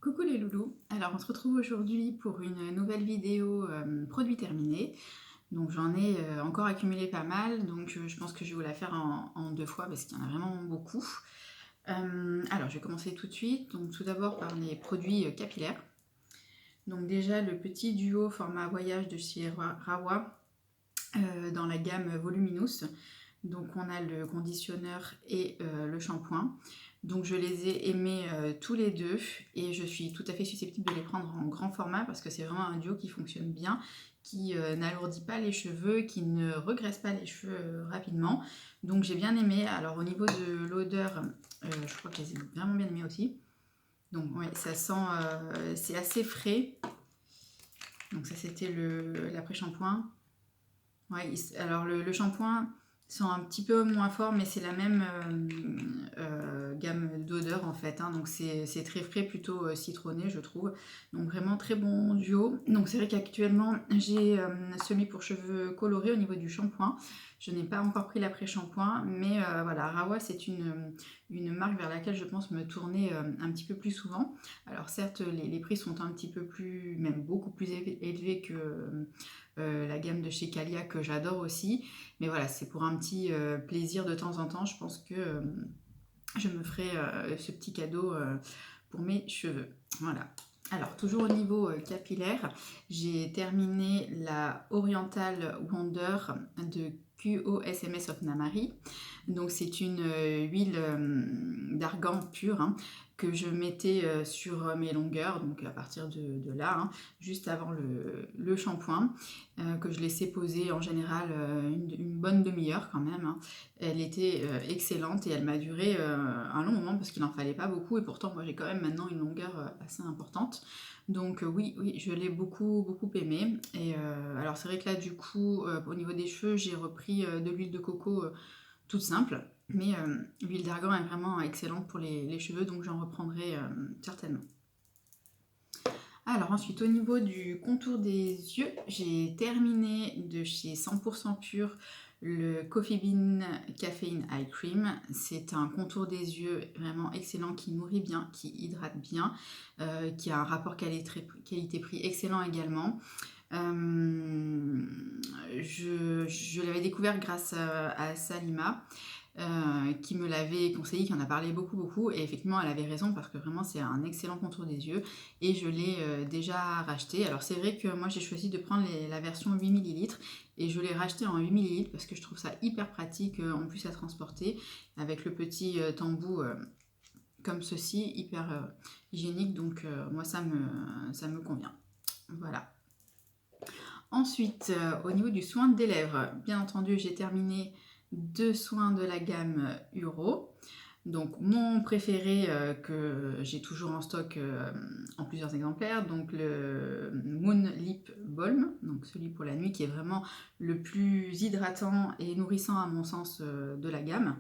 Coucou les loulous, alors on se retrouve aujourd'hui pour une nouvelle vidéo produit terminé. Donc j'en ai encore accumulé pas mal, donc je pense que je vais vous la faire en deux fois parce qu'il y en a vraiment beaucoup. Alors je vais commencer tout de suite, donc tout d'abord par les produits capillaires. Donc déjà le petit duo format voyage de chez Rawa dans la gamme Voluminous. Donc on a le conditionneur et le shampoing. Donc je les ai aimés tous les deux et je suis tout à fait susceptible de les prendre en grand format parce que c'est vraiment un duo qui fonctionne bien, qui n'alourdit pas les cheveux, qui ne regraisse pas les cheveux rapidement. Donc j'ai bien aimé. Alors au niveau de l'odeur, je crois que je les ai vraiment bien aimés aussi. Donc ouais, ça sent, c'est assez frais. Donc ça c'était l'après-shampoing. Ouais, alors le shampoing sont un petit peu moins forts, mais c'est la même gamme d'odeurs en fait. Hein, donc c'est très frais, plutôt citronné, je trouve. Donc vraiment très bon duo. Donc c'est vrai qu'actuellement j'ai celui pour cheveux colorés au niveau du shampoing. Je n'ai pas encore pris l'après-shampoing, mais voilà, Rawa c'est une marque vers laquelle je pense me tourner un petit peu plus souvent. Alors certes, les prix sont un petit peu plus, même beaucoup plus élevés que la gamme de chez Calia que j'adore aussi. Mais voilà, c'est pour un petit plaisir de temps en temps. Je pense que je me ferai ce petit cadeau pour mes cheveux. Voilà. Alors, toujours au niveau capillaire, j'ai terminé la Oriental Wonder de QOSMS of Namari. Donc, c'est une huile d'argan pure hein, que je mettais sur mes longueurs, donc à partir de là, hein, juste avant le shampoing, que je laissais poser en général une bonne demi-heure quand même. Hein. Elle était excellente et elle m'a duré un long moment parce qu'il n'en fallait pas beaucoup et pourtant moi j'ai quand même maintenant une longueur assez importante. Donc oui, je l'ai beaucoup aimé. Et alors c'est vrai que là du coup au niveau des cheveux j'ai repris de l'huile de coco toute simple. Mais l'huile d'argan est vraiment excellente pour les cheveux donc j'en reprendrai certainement. Alors ensuite au niveau du contour des yeux, j'ai terminé de chez 100% Pur le Coffee Bean Caffeine Eye Cream. C'est un contour des yeux vraiment excellent qui nourrit bien, qui hydrate bien, qui a un rapport qualité-prix excellent également. Je l'avais découvert grâce à Salima. Qui me l'avait conseillé, qui en a parlé beaucoup et effectivement elle avait raison parce que vraiment c'est un excellent contour des yeux et je l'ai déjà racheté. Alors c'est vrai que moi j'ai choisi de prendre la version 8 ml et je l'ai racheté en 8 ml parce que je trouve ça hyper pratique en plus à transporter avec le petit tambour comme ceci, hyper hygiénique, donc moi ça me convient. Voilà. Ensuite, au niveau du soin des lèvres, bien entendu, j'ai terminé 2 soins de la gamme Uro. Donc mon préféré que j'ai toujours en stock en plusieurs exemplaires, donc le Moon Lip Balm, donc celui pour la nuit qui est vraiment le plus hydratant et nourrissant à mon sens de la gamme.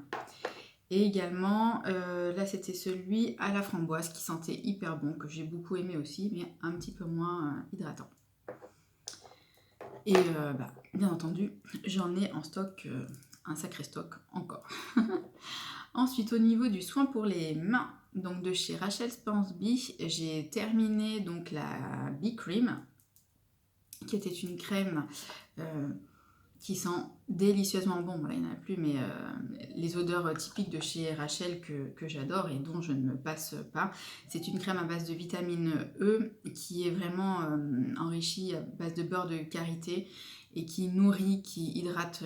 Et également, là c'était celui à la framboise qui sentait hyper bon, que j'ai beaucoup aimé aussi, mais un petit peu moins hydratant. Et bien entendu, j'en ai en stock, un sacré stock encore. Ensuite, au niveau du soin pour les mains, donc de chez Rachel Spencer Bee, j'ai terminé donc la Bee Cream, qui était une crème qui sent délicieusement bon. Bon, là, il n'y en a plus, mais les odeurs typiques de chez Rachel que j'adore et dont je ne me passe pas. C'est une crème à base de vitamine E qui est vraiment enrichie à base de beurre de karité et qui nourrit, qui hydrate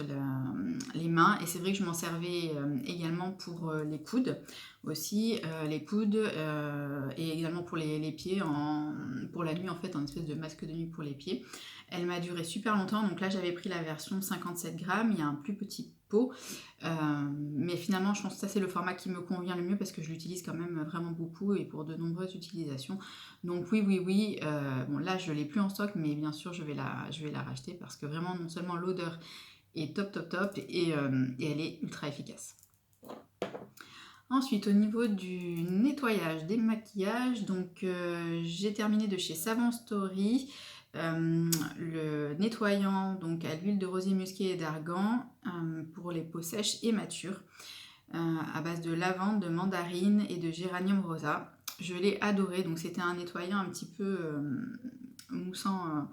les mains. Et c'est vrai que je m'en servais également pour les coudes aussi, les coudes et également pour les pieds, pour la nuit en fait, en espèce de masque de nuit pour les pieds. Elle m'a duré super longtemps, donc là j'avais pris la version 57 grammes, il y a un plus petit pot, mais finalement je pense que ça c'est le format qui me convient le mieux parce que je l'utilise quand même vraiment beaucoup et pour de nombreuses utilisations. Donc oui, bon là je l'ai plus en stock, mais bien sûr je vais la racheter parce que vraiment non seulement l'odeur est top et elle est ultra efficace. Ensuite, au niveau du nettoyage des maquillages, donc j'ai terminé de chez Savon Story le nettoyant donc à l'huile de rosier musqué et d'argan pour les peaux sèches et matures à base de lavande, de mandarine et de géranium rosa. Je l'ai adoré, donc c'était un nettoyant un petit peu moussant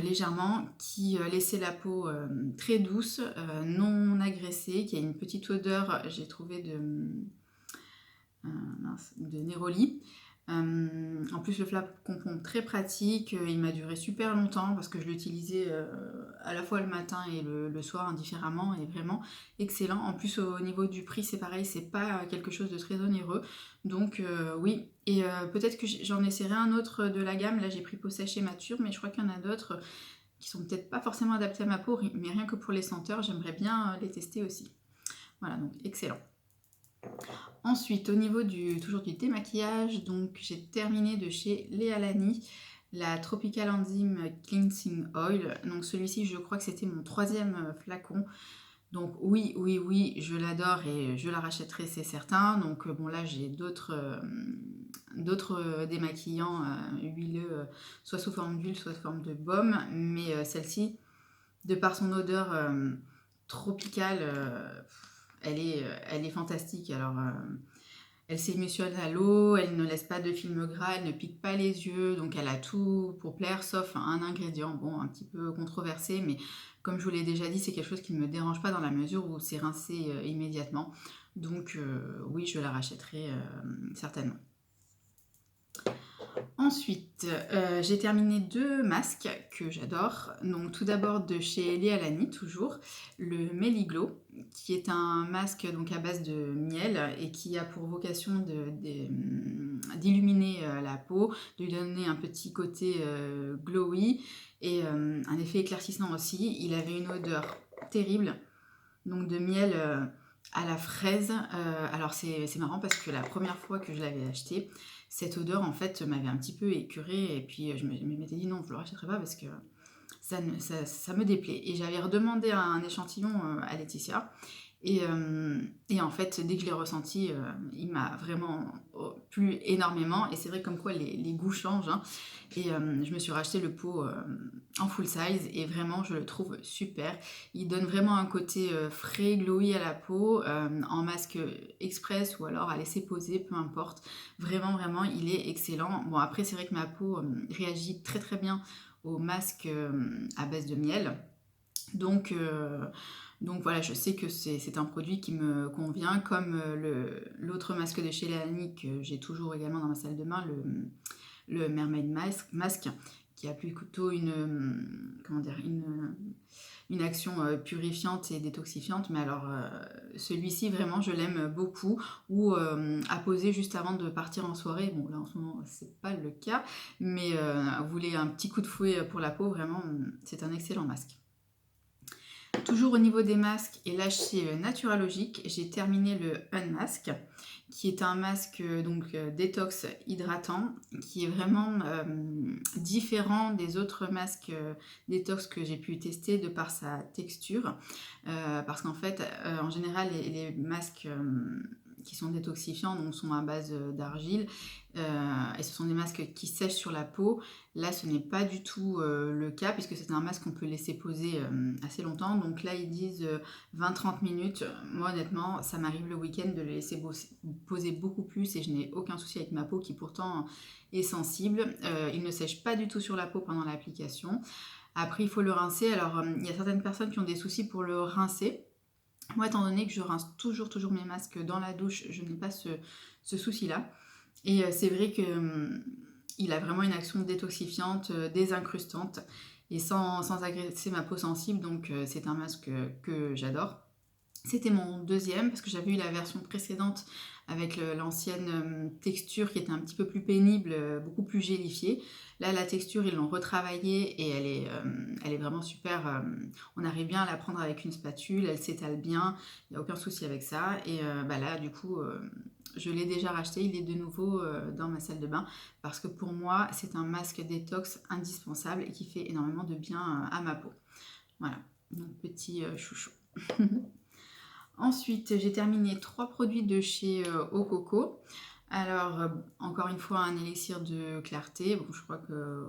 légèrement, qui laissait la peau très douce, non agressée, qui a une petite odeur, j'ai trouvé de Neroli. En plus le flacon pompe très pratique, il m'a duré super longtemps parce que je l'utilisais à la fois le matin et le soir indifféremment, et vraiment excellent. En plus au niveau du prix c'est pareil, c'est pas quelque chose de très onéreux, donc oui. Et peut-être que j'en essaierai un autre de la gamme. Là j'ai pris peau sèche et mature, mais je crois qu'il y en a d'autres qui sont peut-être pas forcément adaptés à ma peau, mais rien que pour les senteurs, j'aimerais bien les tester aussi. Voilà, donc excellent. Ensuite, au niveau toujours du démaquillage, donc j'ai terminé de chez Léa Lani la Tropical Enzyme Cleansing Oil. Donc celui-ci, je crois que c'était mon 3e flacon. Donc oui, je l'adore et je la rachèterai, c'est certain. Donc bon, là j'ai d'autres démaquillants huileux, soit sous forme d'huile, soit sous forme de baume. Mais celle-ci, de par son odeur tropicale, elle est fantastique. Alors, elle s'émulsionne à l'eau, elle ne laisse pas de film gras, elle ne pique pas les yeux, donc elle a tout pour plaire, sauf un ingrédient, bon, un petit peu controversé, mais comme je vous l'ai déjà dit, c'est quelque chose qui ne me dérange pas dans la mesure où c'est rincé immédiatement. Donc oui, je la rachèterai certainement. Ensuite, j'ai terminé 2 masques que j'adore. Donc tout d'abord de chez Léa Lani, toujours, le Meliglow, qui est un masque donc à base de miel et qui a pour vocation d'illuminer la peau, de lui donner un petit côté glowy et un effet éclaircissant aussi. Il avait une odeur terrible, donc de miel à la fraise. Alors c'est marrant parce que la première fois que je l'avais acheté, cette odeur en fait m'avait un petit peu écœurée, et puis je m'étais dit non, je ne le rachèterai pas parce que ça me déplaît. Et j'avais redemandé un échantillon à Laetitia, et en fait dès que je l'ai ressenti, il m'a vraiment plu énormément. Et c'est vrai comme quoi les goûts changent, hein. Et je me suis racheté le pot en full size et vraiment je le trouve super. Il donne vraiment un côté frais, glowy à la peau, en masque express ou alors à laisser poser, peu importe. Vraiment, il est excellent. Bon, après c'est vrai que ma peau réagit très très bien au masque à base de miel. Donc voilà, je sais que c'est un produit qui me convient, comme l'autre masque de chez Léa que j'ai toujours également dans ma salle de bain, le Mermaid Mask, qui a plutôt une action purifiante et détoxifiante. Mais alors celui-ci vraiment je l'aime beaucoup, ou à poser juste avant de partir en soirée. Bon là en ce moment c'est pas le cas, mais vous voulez un petit coup de fouet pour la peau, vraiment c'est un excellent masque. Toujours au niveau des masques, et là chez Naturalogic, j'ai terminé le Unmask, qui est un masque détox hydratant, qui est vraiment différent des autres masques détox que j'ai pu tester de par sa texture. Parce qu'en fait, en général, les masques qui sont détoxifiants donc sont à base d'argile, et ce sont des masques qui sèchent sur la peau. Là ce n'est pas du tout le cas, puisque c'est un masque qu'on peut laisser poser assez longtemps. Donc là ils disent 20-30 minutes. Moi honnêtement ça m'arrive le week-end de le laisser poser beaucoup plus, et je n'ai aucun souci avec ma peau qui pourtant est sensible. Il ne sèche pas du tout sur la peau pendant l'application. Après il faut le rincer. Alors il y a certaines personnes qui ont des soucis pour le rincer. Moi, étant donné que je rince toujours mes masques dans la douche, je n'ai pas ce souci-là. Et c'est vrai qu'il a vraiment une action détoxifiante, désincrustante, et sans agresser ma peau sensible. Donc c'est un masque que j'adore. C'était mon 2e, parce que j'avais eu la version précédente avec l'ancienne texture qui était un petit peu plus pénible, beaucoup plus gélifiée. Là, la texture, ils l'ont retravaillée et elle est vraiment super. On arrive bien à la prendre avec une spatule, elle s'étale bien, il n'y a aucun souci avec ça. Et là, du coup, je l'ai déjà racheté, il est de nouveau dans ma salle de bain, parce que pour moi, c'est un masque détox indispensable et qui fait énormément de bien à ma peau. Voilà, donc petit chouchou. Ensuite, j'ai terminé 3 produits de chez Ococo. Alors, encore une fois, un élixir de clarté. Bon, je crois que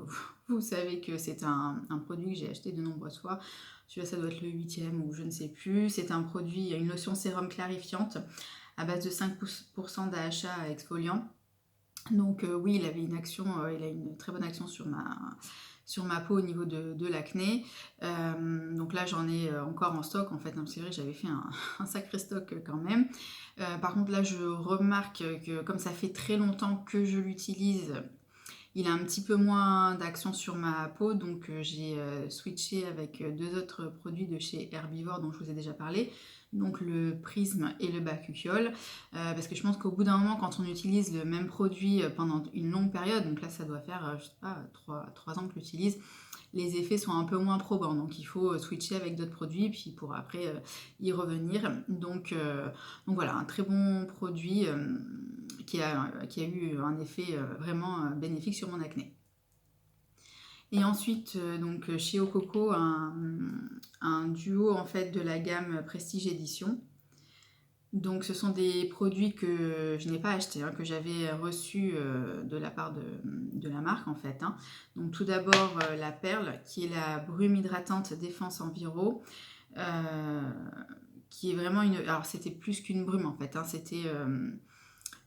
vous savez que c'est un produit que j'ai acheté de nombreuses fois. Celui-là, ça doit être le 8e ou je ne sais plus. C'est un produit, une lotion sérum clarifiante à base de 5% d'AHA exfoliant. Donc oui, il avait une action, il a une très bonne action sur ma peau au niveau de l'acné. Donc là, j'en ai encore en stock en fait, hein, c'est vrai, j'avais fait un sacré stock quand même. Par contre, là, je remarque que comme ça fait très longtemps que je l'utilise, il a un petit peu moins d'action sur ma peau, donc j'ai switché avec deux autres produits de chez Herbivore dont je vous ai déjà parlé, donc le Prisme et le Bakuchiol, parce que je pense qu'au bout d'un moment, quand on utilise le même produit pendant une longue période, donc là ça doit faire, je sais pas, 3 ans que je l'utilise, les effets sont un peu moins probants, donc il faut switcher avec d'autres produits, puis pour après y revenir. Donc voilà, un très bon produit qui a eu un effet vraiment bénéfique sur mon acné. Et ensuite, donc chez Ococo, un duo en fait de la gamme Prestige Edition. Donc ce sont des produits que je n'ai pas achetés, hein, que j'avais reçus de la part de la marque en fait, hein. Donc tout d'abord la Perle, qui est la brume hydratante Défense Enviro, qui est vraiment une... Alors c'était plus qu'une brume en fait, hein, c'était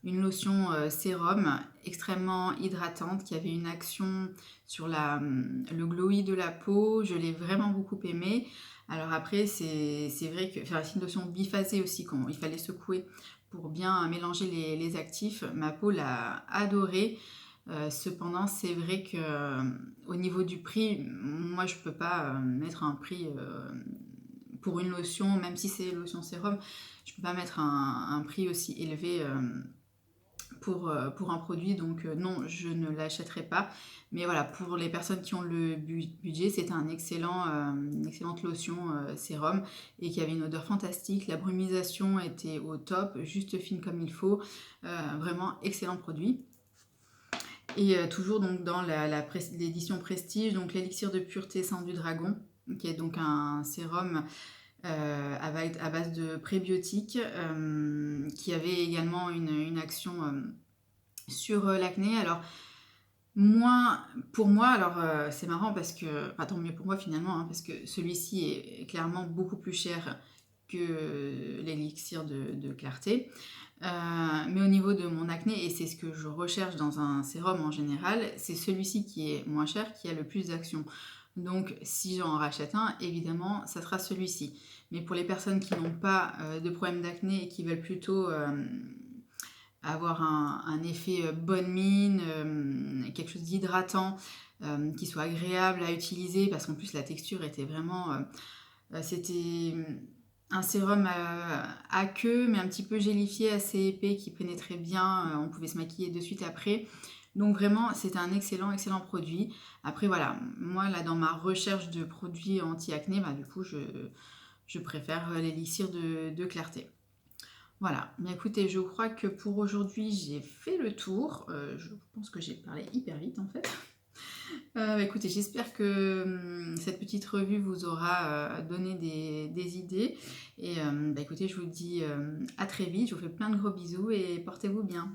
une lotion sérum extrêmement hydratante qui avait une action sur le glowy de la peau. Je l'ai vraiment beaucoup aimée. Alors après, c'est vrai que c'est une lotion biphasée aussi, quand il fallait secouer pour bien mélanger les actifs. Ma peau l'a adorée. Cependant, c'est vrai que au niveau du prix, moi je peux pas mettre un prix pour une lotion, même si c'est lotion sérum, je peux pas mettre un prix aussi élevé pour un produit, donc non, je ne l'achèterai pas. Mais voilà, pour les personnes qui ont le budget, c'est une excellente lotion sérum et qui avait une odeur fantastique. La brumisation était au top, juste fine comme il faut. Vraiment excellent produit. Et toujours donc dans l'édition Prestige, donc l'élixir de pureté sang du dragon, qui est donc un sérum à base de prébiotiques, qui avait également une action sur l'acné. Alors, pour moi, alors c'est marrant parce que, enfin tant mieux pour moi finalement, hein, parce que celui-ci est clairement beaucoup plus cher que l'élixir de clarté. Mais au niveau de mon acné, et c'est ce que je recherche dans un sérum en général, c'est celui-ci qui est moins cher, qui a le plus d'action. Donc si j'en rachète un, évidemment, ça sera celui-ci. Mais pour les personnes qui n'ont pas de problème d'acné et qui veulent plutôt avoir un effet bonne mine, quelque chose d'hydratant, qui soit agréable à utiliser, parce qu'en plus la texture était vraiment... c'était un sérum à queue, mais un petit peu gélifié, assez épais, qui pénétrait bien, on pouvait se maquiller de suite après. Donc vraiment, c'était un excellent produit. Après voilà, moi là dans ma recherche de produits anti-acné, bah, du coup je préfère l'élixir de clarté. Voilà, bien écoutez, je crois que pour aujourd'hui j'ai fait le tour. Je pense que j'ai parlé hyper vite en fait. Écoutez, j'espère que cette petite revue vous aura donné des idées. Et écoutez, je vous dis à très vite, je vous fais plein de gros bisous et portez-vous bien.